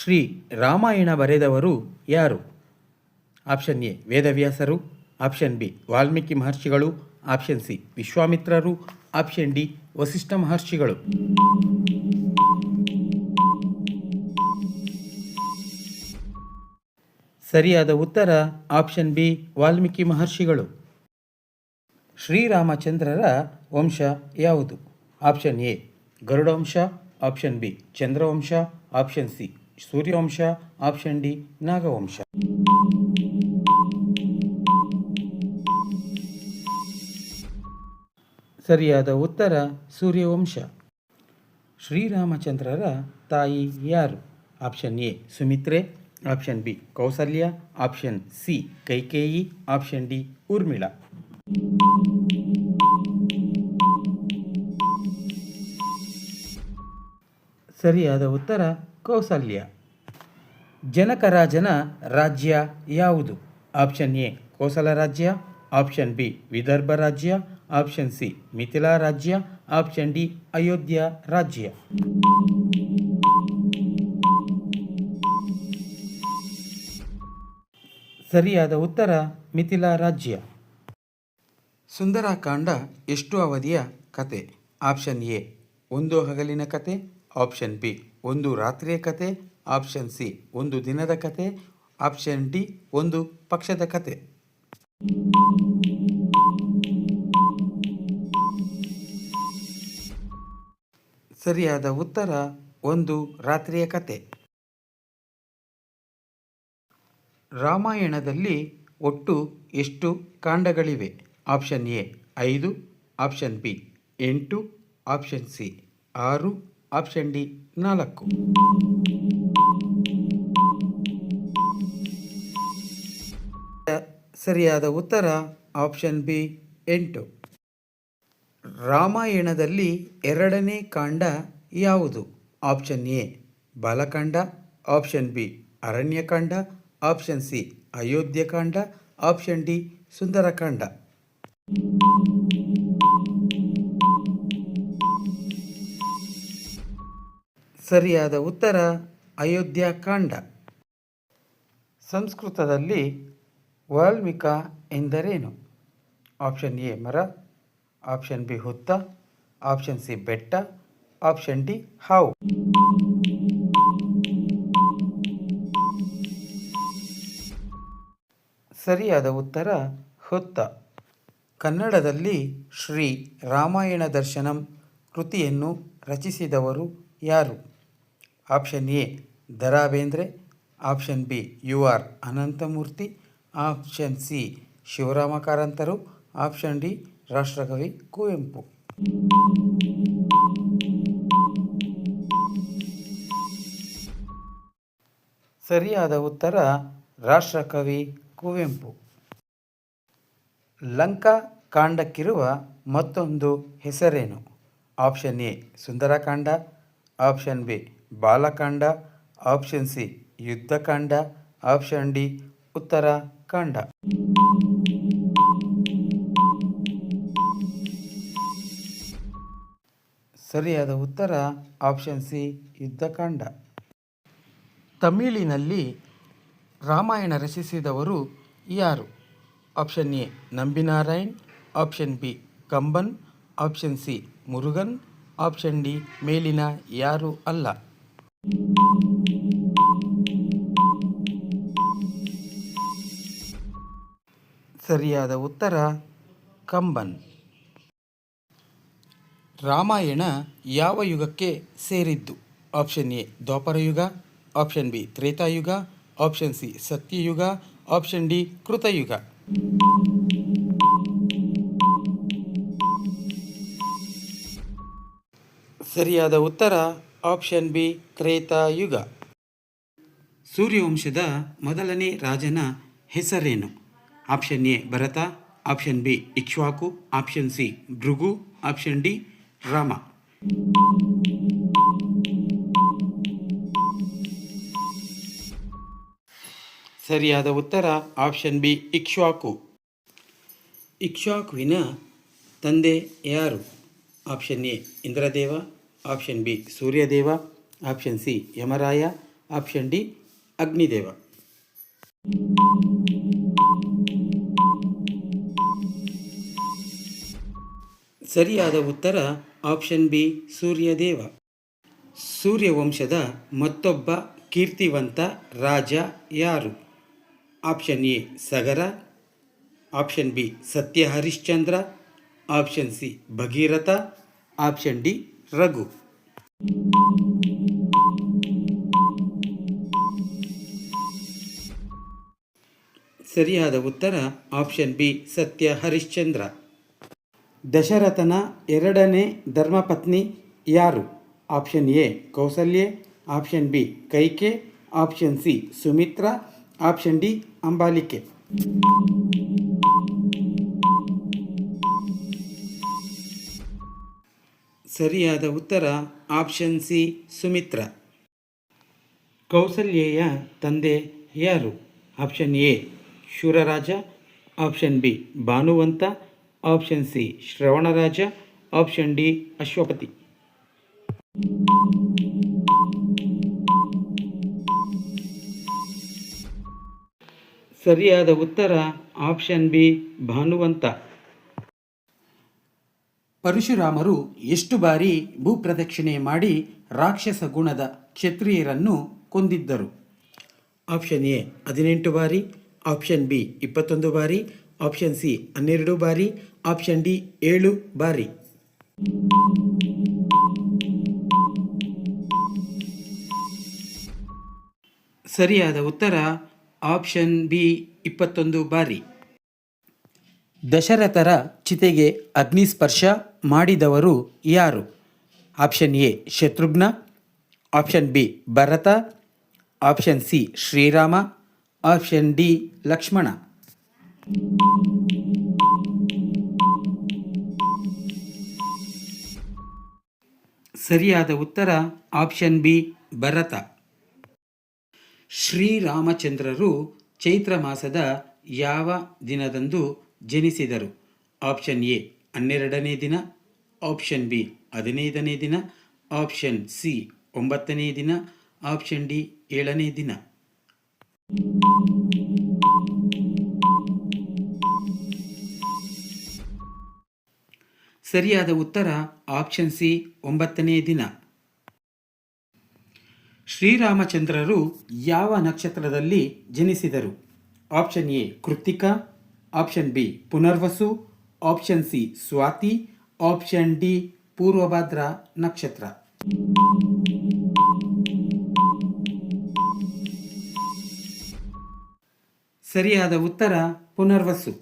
ಶ್ರೀ ರಾಮಾಯಣ ಬರೆದವರು ಯಾರು? Option A ವೇದವ್ಯಾಸರು, ಆಪ್ಷನ್ ಬಿ ವಾಲ್ಮೀಕಿ ಮಹರ್ಷಿಗಳು, ಆಪ್ಷನ್ ಸಿ ವಿಶ್ವಾಮಿತ್ರರು, ಆಪ್ಷನ್ ಡಿ ವಸಿಷ್ಠ ಮಹರ್ಷಿಗಳು. ಸರಿಯಾದ ಉತ್ತರ ಆಪ್ಷನ್ ಬಿ ವಾಲ್ಮೀಕಿ ಮಹರ್ಷಿಗಳು. ಶ್ರೀರಾಮಚಂದ್ರರ ವಂಶ ಯಾವುದು? ಆಪ್ಷನ್ ಎ ಗರುಡವಂಶ, ಆಪ್ಷನ್ ಬಿ ಚಂದ್ರವಂಶ, ಆಪ್ಷನ್ ಸಿ ಸೂರ್ಯವಂಶ, ಆಪ್ಷನ್ ಡಿ ನಾಗವಂಶ. ಸರಿಯಾದ ಉತ್ತರ ಸೂರ್ಯವಂಶ. ಶ್ರೀರಾಮಚಂದ್ರರ ತಾಯಿ ಯಾರು? Option A Sumitra, option B Kausalya, option C Kaikeyi, option D Urmila. ಸರಿಯಾದ ಉತ್ತರ ಕೌಸಲ್ಯ. ಜನಕರಾಜನ ರಾಜ್ಯ ಯಾವುದು? ಆಪ್ಷನ್ ಎ ಕೋಸಲ ರಾಜ್ಯ, ಆಪ್ಷನ್ ಬಿ ವಿದರ್ಭ ರಾಜ್ಯ, ಆಪ್ಷನ್ ಸಿ ಮಿಥಿಲಾ ರಾಜ್ಯ, ಆಪ್ಷನ್ ಡಿ ಅಯೋಧ್ಯ ರಾಜ್ಯ. ಸರಿಯಾದ ಉತ್ತರ ಮಿಥಿಲಾ ರಾಜ್ಯ. ಸುಂದರಕಾಂಡ ಎಷ್ಟು ಅವಧಿಯ ಕತೆ? ಆಪ್ಷನ್ ಎ ಒಂದು ಹಗಲಿನ ಕತೆ, ಆಪ್ಷನ್ ಬಿ ಒಂದು ರಾತ್ರಿಯ ಕತೆ, ಆಪ್ಷನ್ ಸಿ ಒಂದು ದಿನದ ಕತೆ, ಆಪ್ಷನ್ ಡಿ ಒಂದು ಪಕ್ಷದ ಕತೆ. ಸರಿಯಾದ ಉತ್ತರ ಒಂದು ರಾತ್ರಿಯ ಕತೆ. ರಾಮಾಯಣದಲ್ಲಿ ಒಟ್ಟು ಎಷ್ಟು ಕಾಂಡಗಳಿವೆ? Option A 5, option B 8, option C 6, option D 4. ಸರಿಯಾದ ಉತ್ತರ ಆಪ್ಷನ್ ಬಿ 8. ರಾಮಾಯಣದಲ್ಲಿ ಎರಡನೇ ಕಾಂಡ ಯಾವುದು? Option A Balakanda, option B Aranyakanda, option C Ayodhyakanda, option D Sundarakanda. ಸರಿಯಾದ ಉತ್ತರ ಅಯೋಧ್ಯಕಾಂಡ. ಸಂಸ್ಕೃತದಲ್ಲಿ ವಾಲ್ಮೀಕ ಎಂದರೇನು? ಆಪ್ಷನ್ ಎ ಮರ, ಆಪ್ಷನ್ ಬಿ ಹುತ್ತ, ಆಪ್ಷನ್ ಸಿ ಬೆಟ್ಟ, ಆಪ್ಷನ್ ಡಿ ಹಾವು. ಸರಿಯಾದ ಉತ್ತರ ಹುತ್ತ. ಕನ್ನಡದಲ್ಲಿ ಶ್ರೀ ರಾಮಾಯಣ ದರ್ಶನಂ ಕೃತಿಯನ್ನು ರಚಿಸಿದವರು ಯಾರು? Option A Da Ra Bendre, option B U R Ananthamurthy, option C Shivarama ಕಾರಂತರು, ಆಪ್ಷನ್ ಡಿ ರಾಷ್ಟ್ರಕವಿ ಕುವೆಂಪು. ಸರಿಯಾದ ಉತ್ತರ ರಾಷ್ಟ್ರಕವಿ ಕುವೆಂಪು. ಲಂಕಾ ಕಾಂಡಕ್ಕಿರುವ ಮತ್ತೊಂದು ಹೆಸರೇನು? Option A Sundarakanda, option B Balakanda, option C Yuddhakanda, option D Uttarakanda. ಸರಿಯಾದ ಉತ್ತರ ಆಪ್ಷನ್ ಸಿ ಯುದ್ಧಕಾಂಡ. ತಮಿಳಿನಲ್ಲಿ ರಾಮಾಯಣ ರಚಿಸಿದವರು ಯಾರು? Option A Nambinarayan, option B Kamban, option C Murugan, option D ಮೇಲಿನ ಯಾರು ಅಲ್ಲ. ಸರಿಯಾದ ಉತ್ತರ ಕಂಬನ್. ರಾಮಾಯಣ ಯಾವ ಯುಗಕ್ಕೆ ಸೇರಿದ್ದು? Option A Dwapara Yuga, option B Tretayuga, option C Satyayuga, option D Kritayuga. ಸರಿಯಾದ ಉತ್ತರ ಆಪ್ಷನ್ ಬಿ ತ್ರೇತಾಯುಗ. ಸೂರ್ಯವಂಶದ ಮೊದಲನೇ ರಾಜನ ಹೆಸರೇನು? Option A Bharata, option B Ikshvaku, option C Bhrigu, option D Rama. ಸರಿಯಾದ ಉತ್ತರ ಆಪ್ಷನ್ ಬಿ ಇಕ್ಷ್ವಾಕು. ಇಕ್ಷ್ವಾಕುವಿನ ತಂದೆ ಯಾರು? Option A Indradeva, option B Suryadeva, option C Yamaraya, option D Agnideva. ಸರಿಯಾದ ಉತ್ತರ ಆಪ್ಷನ್ ಬಿ ಸೂರ್ಯದೇವ. ಸೂರ್ಯವಂಶದ ಮತ್ತೊಬ್ಬ ಕೀರ್ತಿವಂತ ರಾಜ ಯಾರು? Option A Sagara, option B Satya Harishchandra, option C Bhagiratha, option D Raghu. ಸರಿಯಾದ ಉತ್ತರ ಆಪ್ಷನ್ ಬಿ ಸತ್ಯ ಹರಿಶ್ಚಂದ್ರ. ದಶರಥನ ಎರಡನೇ ಧರ್ಮಪತ್ನಿ ಯಾರು? Option A Kausalya, option B Kaike, option C Sumitra, option D Ambalika. ಸರಿಯಾದ ಉತ್ತರ ಆಪ್ಷನ್ ಸಿ ಸುಮಿತ್ರಾ. ಕೌಸಲ್ಯೆಯ ತಂದೆ ಯಾರು? Option A Shuraraja, option B Bhanuvanta, option C Shravanaraja, option D Ashwapati. ಸರಿಯಾದ ಉತ್ತರ ಆಪ್ಷನ್ ಬಿ ಭಾನುವಂತ. ಪರಶುರಾಮರು ಎಷ್ಟು ಬಾರಿ ಭೂಪ್ರದಕ್ಷಿಣೆ ಮಾಡಿ ರಾಕ್ಷಸ ಗುಣದ ಕ್ಷತ್ರಿಯರನ್ನು ಕೊಂದಿದ್ದರು? ಆಪ್ಷನ್ ಎ 18 ಬಾರಿ, ಆಪ್ಷನ್ ಬಿ 21 ಬಾರಿ, ಆಪ್ಷನ್ ಸಿ 12 ಬಾರಿ, ಆಪ್ಷನ್ ಡಿ 7 ಬಾರಿ. ಸರಿಯಾದ ಉತ್ತರ ಆಪ್ಷನ್ ಬಿ 21 ಬಾರಿ. ದಶರಥರ ಚಿತೆಗೆ ಅಗ್ನಿಸ್ಪರ್ಶ ಮಾಡಿದವರು ಯಾರು? Option A Shatrughna, option B Bharata, option C Srirama, option D Lakshmana. ಸರಿಯಾದ ಉತ್ತರ ಆಪ್ಷನ್ ಬಿ ಭರತ. ಶ್ರೀರಾಮಚಂದ್ರರು ಚೈತ್ರ ಮಾಸದ ಯಾವ ದಿನದಂದು ಜನಿಸಿದರು? ಆಪ್ಷನ್ ಎ 12ನೇ ದಿನ, ಆಪ್ಷನ್ ಬಿ 15ನೇ ದಿನ, ಆಪ್ಷನ್ ಸಿ 9ನೇ ದಿನ, ಆಪ್ಷನ್ ಡಿ 7ನೇ ದಿನ. ಸರಿಯಾದ ಉತ್ತರ ಆಪ್ಷನ್ ಸಿ 9ನೇ ದಿನ. ಶ್ರೀರಾಮಚಂದ್ರರು ಯಾವ ನಕ್ಷತ್ರದಲ್ಲಿ ಜನಿಸಿದರು? Option A Krittika, option B Punarvasu, option C Swati, option D Purvabhadra ನಕ್ಷತ್ರ. ಸರಿಯಾದ ಉತ್ತರ ಪುನರ್ವಸು.